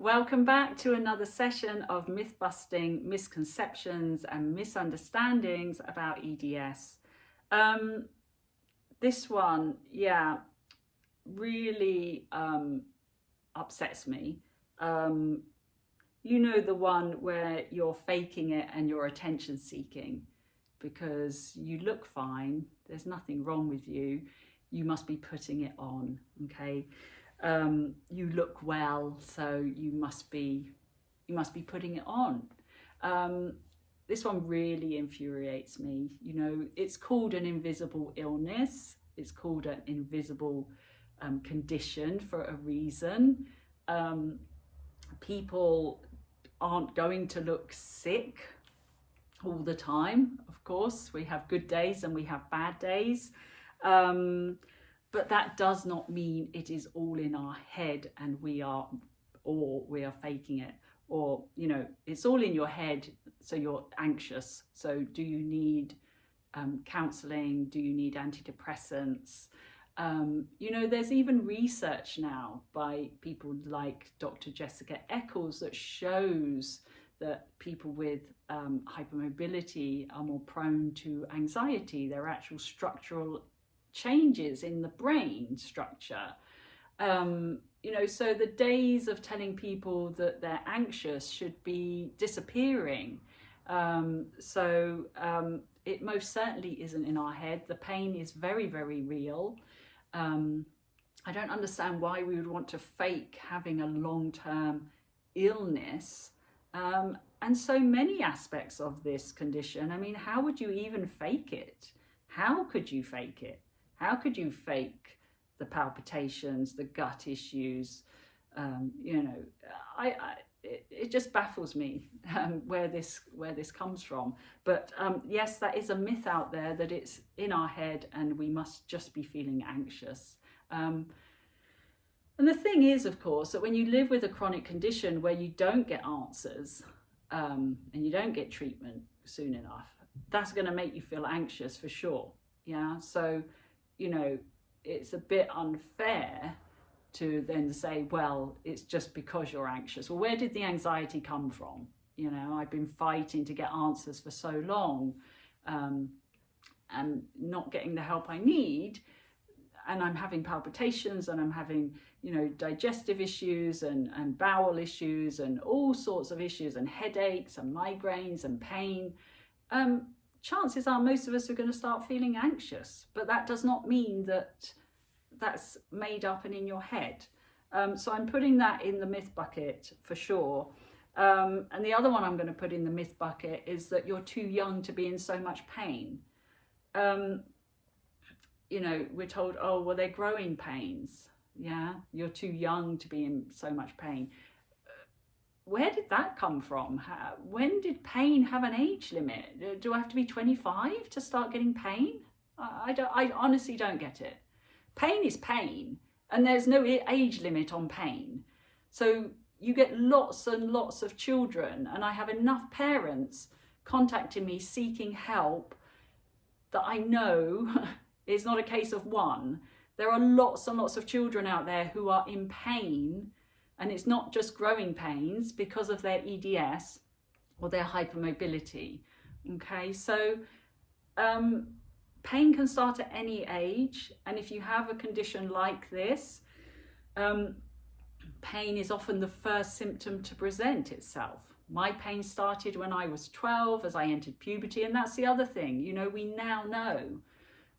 Welcome back to another session of myth-busting misconceptions and misunderstandings about EDS. This one, really upsets me. You know, the one where you're faking it and you're attention seeking because you look fine, there's nothing wrong with you, you must be putting it on, okay? You look well, so you must be putting it on. This one really infuriates me. You know, it's called an invisible illness. It's called an invisible condition for a reason. People aren't going to look sick all the time. Of course, we have good days and we have bad days. But that does not mean it is all in our head and we are faking it, or, you know, it's all in your head, so you're anxious. So do you need counseling? Do you need antidepressants? You know, there's even research now by people like Dr. Jessica Eccles that shows that people with hypermobility are more prone to anxiety. There are actual structural changes in the brain structure. You know, so the days of telling people that they're anxious should be disappearing. It most certainly isn't in our head. The pain is very, very real. I don't understand why we would want to fake having a long-term illness. And so many aspects of this condition. I mean, how would you even fake it? How could you fake it? How could you fake the palpitations, the gut issues? You know, it just baffles me where this comes from. But yes, that is a myth out there that it's in our head and we must just be feeling anxious. And the thing is, of course, that when you live with a chronic condition where you don't get answers and you don't get treatment soon enough, that's going to make you feel anxious for sure. Yeah, so, you know, it's a bit unfair to then say, well, it's just because you're anxious. Well, where did the anxiety come from? You know, I've been fighting to get answers for so long and not getting the help I need. And I'm having palpitations and I'm having, you know, digestive issues and bowel issues and all sorts of issues and headaches and migraines and pain. Chances are most of us are going to start feeling anxious, but that does not mean that that's made up and in your head. So I'm putting that in the myth bucket for sure. And the other one I'm going to put in the myth bucket is that you're too young to be in so much pain. You know, we're told, oh, well, they're growing pains. Yeah, you're too young to be in so much pain. Where did that come from? When did pain have an age limit? Do I have to be 25 to start getting pain? I honestly don't get it. Pain is pain, and there's no age limit on pain. So you get lots and lots of children, and I have enough parents contacting me seeking help that I know is not a case of one. There are lots and lots of children out there who are in pain, and it's not just growing pains because of their EDS or their hypermobility. Okay, so pain can start at any age, and if you have a condition like this, pain is often the first symptom to present itself. My pain started when I was 12 as I entered puberty, and that's the other thing. You know, we now know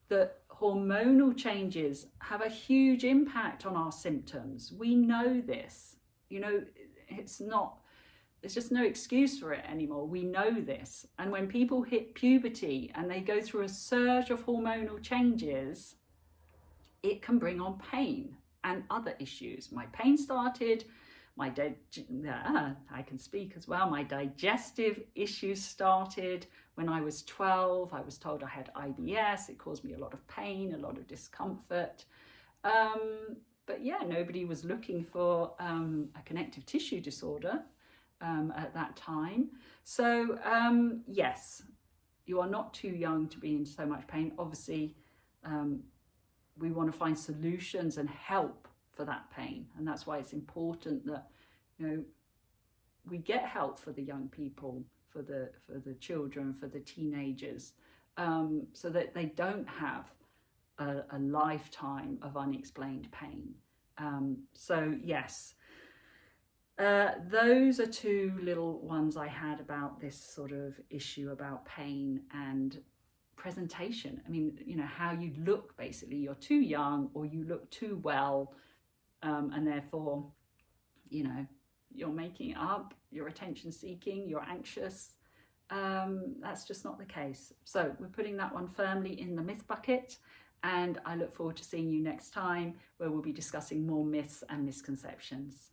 that hormonal changes have a huge impact on our symptoms. We know this. You know, there's just no excuse for it anymore. We know this. And when people hit puberty and they go through a surge of hormonal changes, it can bring on pain and other issues. My pain started, I can speak as well. My digestive issues started when I was 12. I was told I had IBS. It caused me a lot of pain, a lot of discomfort. But yeah, nobody was looking for a connective tissue disorder at that time. So yes, you are not too young to be in so much pain. Obviously, we want to find solutions and help for that pain, and that's why it's important that you know, we get help for the young people, for the children, for the teenagers, so that they don't have a lifetime of unexplained pain. So yes, those are two little ones I had about this sort of issue about pain and presentation. I mean, you know, how you look, basically. You're too young or you look too well, and therefore, you know, you're making it up, you're attention seeking, you're anxious. That's just not the case. So we're putting that one firmly in the myth bucket, and I look forward to seeing you next time, where we'll be discussing more myths and misconceptions.